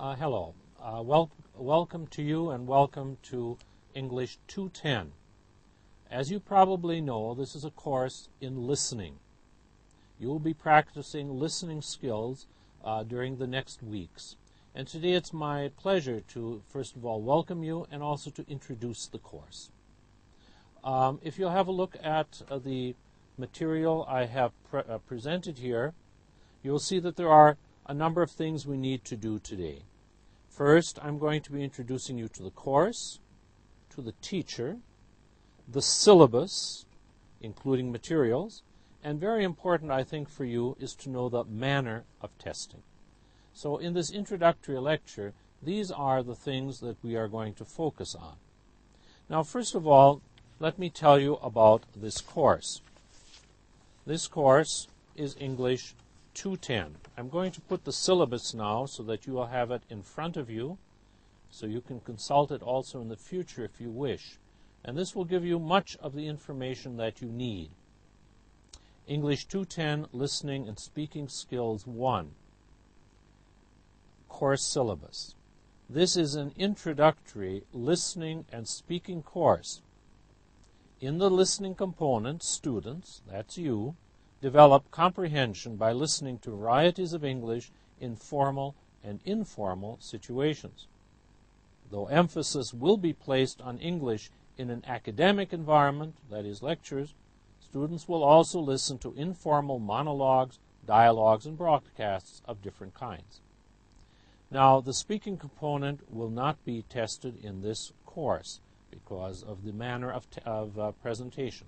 Hello. Welcome to you and welcome to English 210. As you probably know, this is a course in listening. You will be practicing listening skills during the next weeks. And today it's my pleasure to, first of all, welcome you and also to introduce the course. If you'll have a look at the material I have presented here, you'll see that there are a number of things we need to do today. First, I'm going to be introducing you to the course, to the teacher, the syllabus, including materials, and very important, I think, for you is to know the manner of testing. So in this introductory lecture, these are the things that we are going to focus on. Now, first of all, let me tell you about this course. This course is English 210. I'm going to put the syllabus now so that you will have it in front of you, so you can consult it also in the future if you wish. And this will give you much of the information that you need. English 210, Listening and Speaking Skills 1, Course Syllabus. This is an introductory listening and speaking course. In the listening component, students, that's you, develop comprehension by listening to varieties of English in formal and informal situations. Though emphasis will be placed on English in an academic environment, that is lectures, students will also listen to informal monologues, dialogues, and broadcasts of different kinds. Now, the speaking component will not be tested in this course because of the manner of presentation,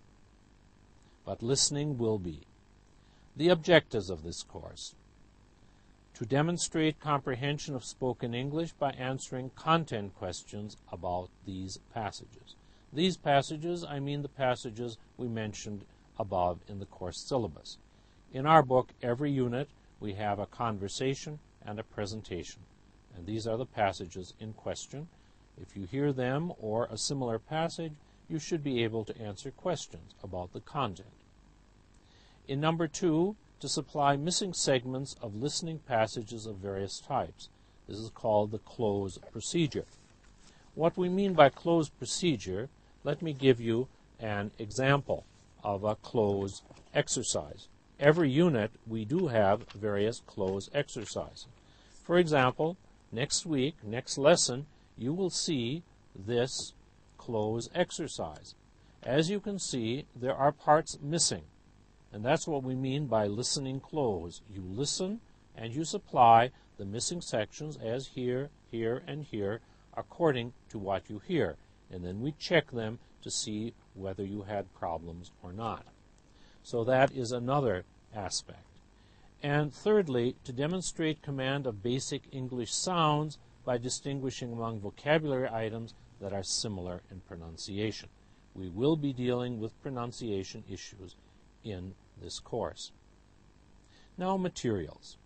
but listening will be. The objectives of this course: to demonstrate comprehension of spoken English by answering content questions about these passages. These passages, I mean the passages we mentioned above in the course syllabus. In our book, every unit, we have a conversation and a presentation, and these are the passages in question. If you hear them or a similar passage, you should be able to answer questions about the content. In number 2, to supply missing segments of listening passages of various types. This is called the close procedure. What we mean by close procedure, let me give you an example of a close exercise. Every unit, we do have various close exercises. For example, next week, next lesson, you will see this close exercise. As you can see, there are parts missing. And that's what we mean by listening close. You listen and you supply the missing sections as here, here, and here according to what you hear. And then we check them to see whether you had problems or not. So that is another aspect. And thirdly, to demonstrate command of basic English sounds by distinguishing among vocabulary items that are similar in pronunciation. We will be dealing with pronunciation issues in this course. Now, materials.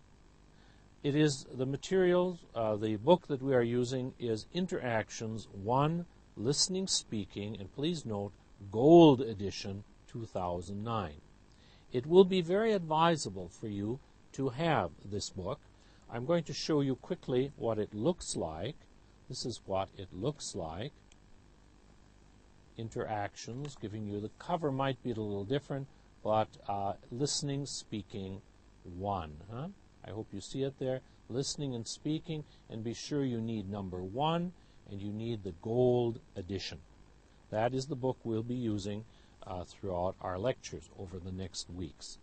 It is the materials, the book that we are using is Interactions 1, Listening Speaking, and please note, Gold Edition 2009. It will be very advisable for you to have this book. I'm going to show you quickly what it looks like. This is what it looks like. Interactions, giving you the cover might be a little different, but Listening, Speaking 1. I hope you see it there. Listening and Speaking, and be sure you need number 1, and you need the Gold Edition. That is the book we'll be using throughout our lectures over the next weeks.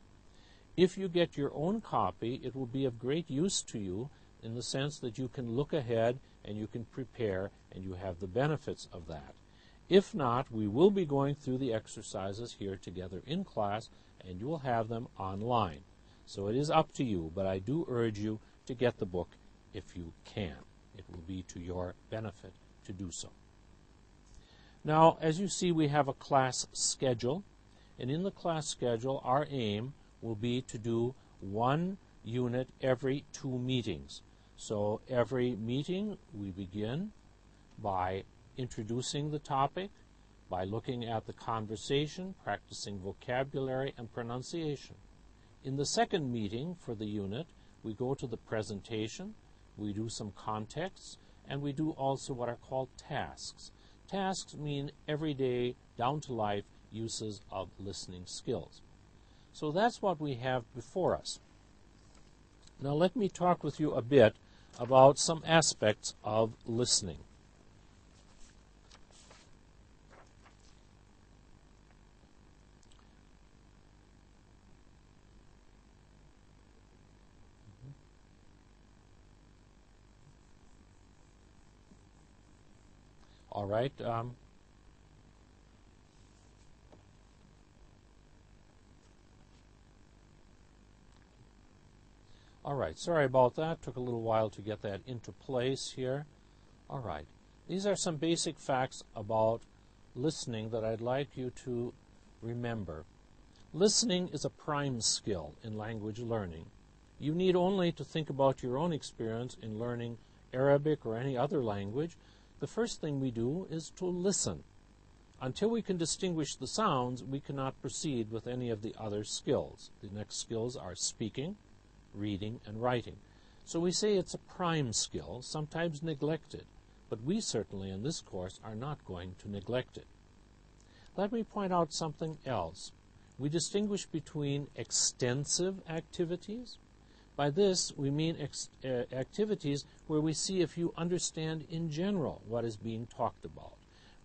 If you get your own copy, it will be of great use to you in the sense that you can look ahead and you can prepare and you have the benefits of that. If not, we will be going through the exercises here together in class, and you will have them online. So it is up to you, but I do urge you to get the book if you can. It will be to your benefit to do so. Now, as you see, we have a class schedule, and in the class schedule, our aim will be to do one unit every 2 meetings. So every meeting, we begin by introducing the topic, by looking at the conversation, practicing vocabulary and pronunciation. In the second meeting for the unit, we go to the presentation, we do some contexts, and we do also what are called tasks. Tasks mean everyday, down-to-life uses of listening skills. So that's what we have before us. Now let me talk with you a bit about some aspects of listening. All right. All right. Sorry about that. Took a little while to get that into place here. All right. These are some basic facts about listening that I'd like you to remember. Listening is a prime skill in language learning. You need only to think about your own experience in learning Arabic or any other language. The first thing we do is to listen. Until we can distinguish the sounds, we cannot proceed with any of the other skills. The next skills are speaking, reading, and writing. So we say it's a prime skill, sometimes neglected, but we certainly in this course are not going to neglect it. Let me point out something else. We distinguish between extensive activities. By this, we mean activities where we see if you understand in general what is being talked about,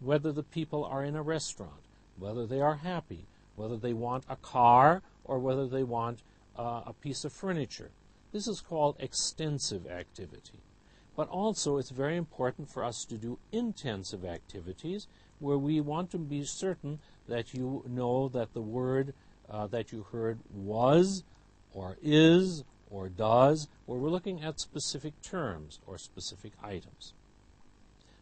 whether the people are in a restaurant, whether they are happy, whether they want a car, or whether they want a piece of furniture. This is called extensive activity. But also, it's very important for us to do intensive activities where we want to be certain that you know that the word that you heard was, or is, or does, where we're looking at specific terms or specific items.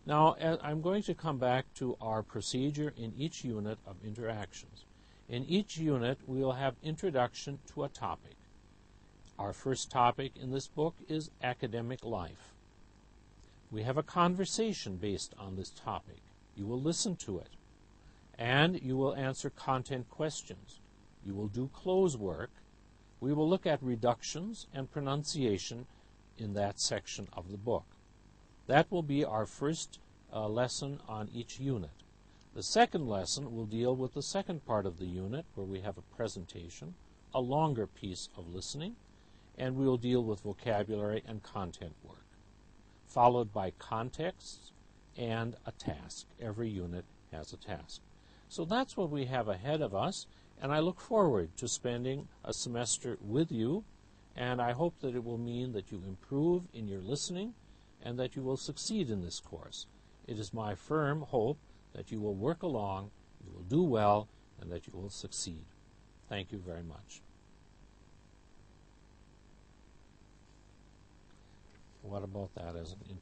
Now, I'm going to come back to our procedure in each unit of interactions. In each unit, we will have introduction to a topic. Our first topic in this book is academic life. We have a conversation based on this topic. You will listen to it, and you will answer content questions. You will do close work. We will look at reductions and pronunciation in that section of the book. That will be our first lesson on each unit. The second lesson will deal with the second part of the unit, where we have a presentation, a longer piece of listening, and we will deal with vocabulary and content work, followed by contexts and a task. Every unit has a task. So that's what we have ahead of us, and I look forward to spending a semester with you, and I hope that it will mean that you improve in your listening and that you will succeed in this course. It is my firm hope that you will work along, you will do well, and that you will succeed. Thank you very much. What about that as an